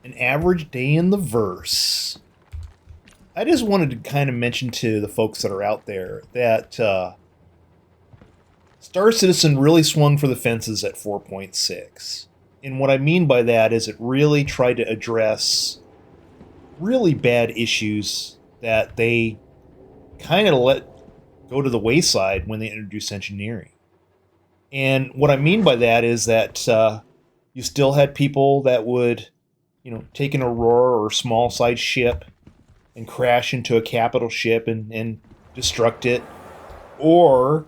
An average day in the verse. I just wanted to kind of mention to the folks that are out there that Star Citizen really swung for the fences at 4.6. And what I mean by that is it really tried to address really bad issues that they kind of let go to the wayside when they introduced engineering. And what I mean by that is that you still had people that would, take an Aurora or small-sized ship and crash into a capital ship and destruct it. Or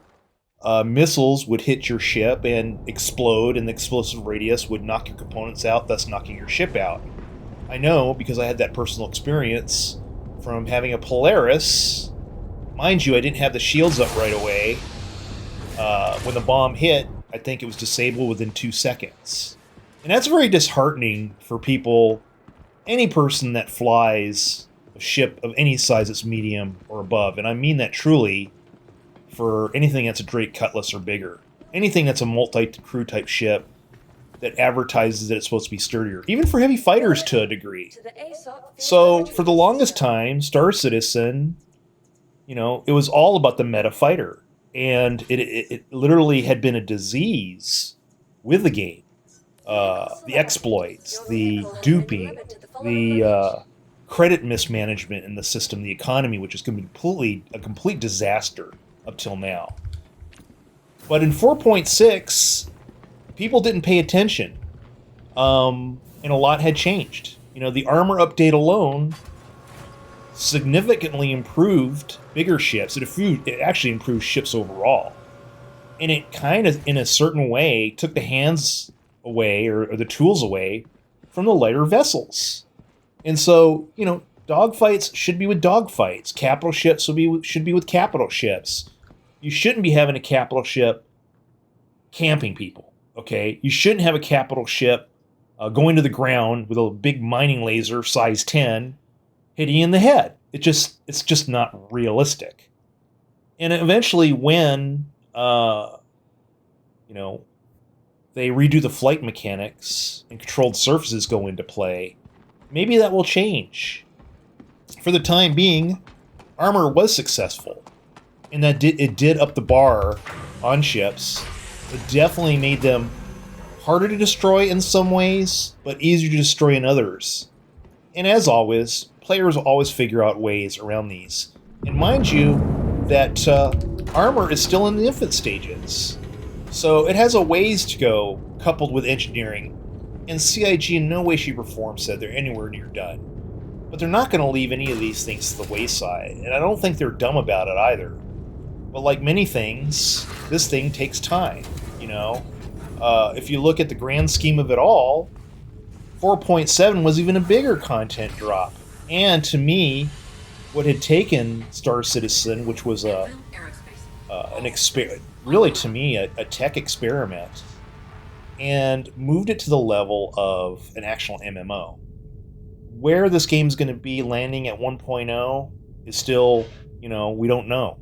missiles would hit your ship and explode, and the explosive radius would knock your components out, thus knocking your ship out. I know because I had that personal experience from having a Polaris. Mind you, I didn't have the shields up right away. When the bomb hit, I think it was disabled within 2 seconds. And that's very disheartening for people, any person that flies a ship of any size that's medium or above. And I mean that truly for anything that's a Drake Cutlass or bigger. Anything that's a multi-crew type ship that advertises that it's supposed to be sturdier. Even for heavy fighters to a degree. So, for the longest time, Star Citizen, it was all about the meta fighter. And it literally had been a disease with the game. The exploits, the duping, the credit mismanagement in the system, the economy, which is going to be a complete disaster up till now. But in 4.6, people didn't pay attention, and a lot had changed. The armor update alone significantly improved bigger ships. It actually improved ships overall. And it kind of, in a certain way, took the hands away, or the tools away, from the lighter vessels. And so, dogfights should be with dogfights. Capital ships should be with capital ships. You shouldn't be having a capital ship camping people, okay? You shouldn't have a capital ship going to the ground with a big mining laser, size 10, hitting you in the head. It's just not realistic. And eventually when, they redo the flight mechanics and controlled surfaces go into play, maybe that will change. For the time being, armor was successful. And it did up the bar on ships. It definitely made them harder to destroy in some ways, but easier to destroy in others. And as always, players will always figure out ways around these. And mind you, that armor is still in the infant stages. So it has a ways to go, coupled with engineering. And CIG in no way, shape, or form said they're anywhere near done. But they're not going to leave any of these things to the wayside. And I don't think they're dumb about it either. But like many things, this thing takes time, If you look at the grand scheme of it all, 4.7 was even a bigger content drop. And to me, what had taken Star Citizen, which was really to me a tech experiment, and moved it to the level of an actual MMO. Where this game's going to be landing at 1.0 is still, we don't know.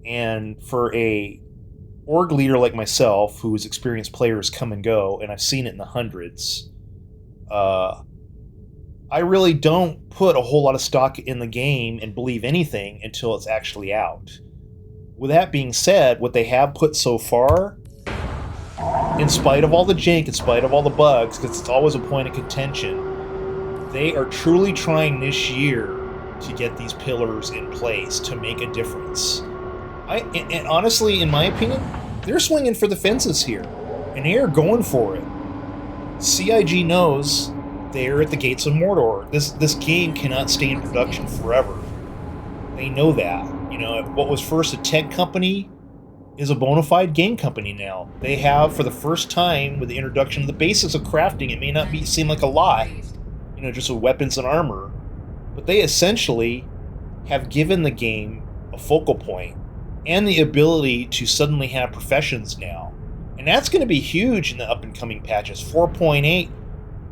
And for a org leader like myself, who's experienced players come and go, and I've seen it in the hundreds, I really don't put a whole lot of stock in the game and believe anything until it's actually out. With that being said, what they have put so far, in spite of all the jank, in spite of all the bugs, because it's always a point of contention, they are truly trying this year to get these pillars in place to make a difference. And honestly, in my opinion, they're swinging for the fences here, and they are going for it. CIG knows they're at the gates of Mordor. This game cannot stay in production forever. They know that. What was first a tech company is a bona fide game company now. They have, for the first time, with the introduction of the basics of crafting, it may not seem like a lot, just with weapons and armor, but they essentially have given the game a focal point and the ability to suddenly have professions now. And that's going to be huge in the up-and-coming patches. 4.8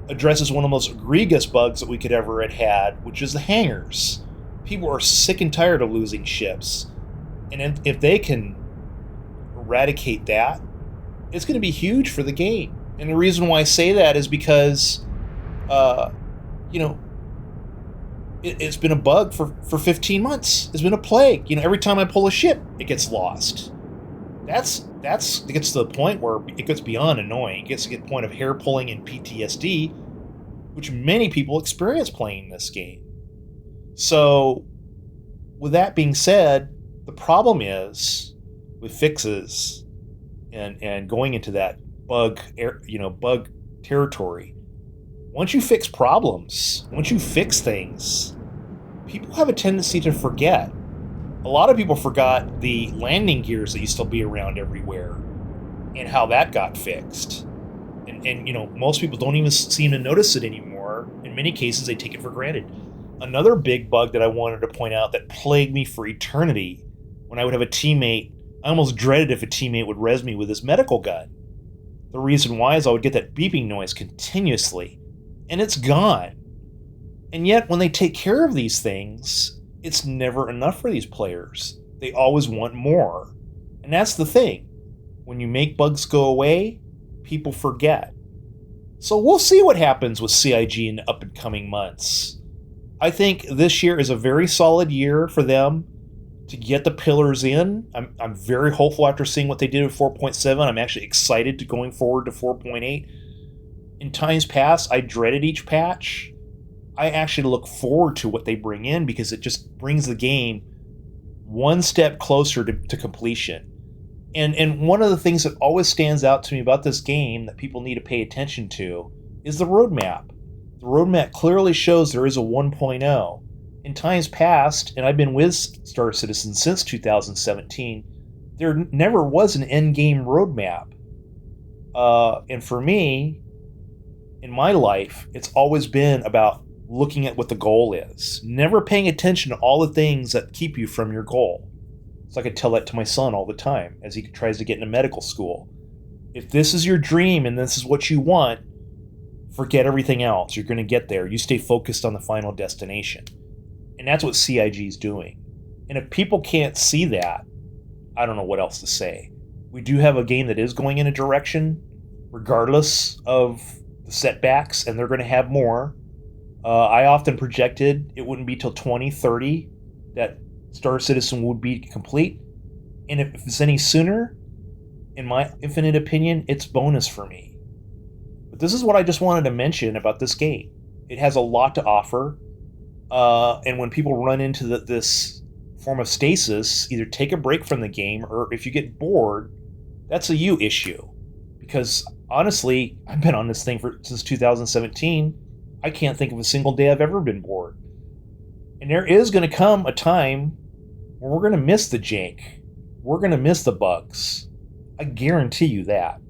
addresses one of the most egregious bugs that we could ever have had, which is the hangars. People are sick and tired of losing ships. And if they can eradicate that, it's going to be huge for the game. And the reason why I say that is because you know, it's been a bug for 15 months. It's been a plague. Every time I pull a ship, it gets lost. It gets to the point where it gets beyond annoying. It gets to the point of hair pulling and PTSD, which many people experience playing this game. So, with that being said, the problem is with fixes and going into that bug territory. Once you fix problems, once you fix things, people have a tendency to forget. A lot of people forgot the landing gears that used to be around everywhere and how that got fixed. And most people don't even seem to notice it anymore. In many cases, they take it for granted. Another big bug that I wanted to point out that plagued me for eternity, when I would have a teammate, I almost dreaded if a teammate would res me with his medical gun. The reason why is I would get that beeping noise continuously, and it's gone. And yet, when they take care of these things, it's never enough for these players. They always want more. And that's the thing. When you make bugs go away, people forget. So we'll see what happens with CIG in the up and coming months. I think this year is a very solid year for them to get the pillars in. I'm very hopeful after seeing what they did with 4.7. I'm actually excited to going forward to 4.8. In times past, I dreaded each patch. I actually look forward to what they bring in because it just brings the game one step closer to completion. And one of the things that always stands out to me about this game that people need to pay attention to is the roadmap. The roadmap clearly shows there is a 1.0. In times past, and I've been with Star Citizen since 2017, there never was an endgame roadmap. And for me, in my life, it's always been about looking at what the goal is, never paying attention to all the things that keep you from your goal. So I could tell that to my son all the time as he tries to get into medical school. If this is your dream and this is what you want, forget everything else. You're going to get there. You stay focused on the final destination. And that's what CIG is doing. And if people can't see that, I don't know what else to say. We do have a game that is going in a direction, regardless of the setbacks, and they're going to have more. I often projected it wouldn't be till 2030 that Star Citizen would be complete. And if it's any sooner, in my infinite opinion, it's bonus for me. But this is what I just wanted to mention about this game. It has a lot to offer. And when people run into this form of stasis, either take a break from the game, or if you get bored, that's a you issue. Because honestly, I've been on this thing since 2017. I can't think of a single day I've ever been bored. And there is going to come a time where we're going to miss the jank. We're going to miss the bugs. I guarantee you that.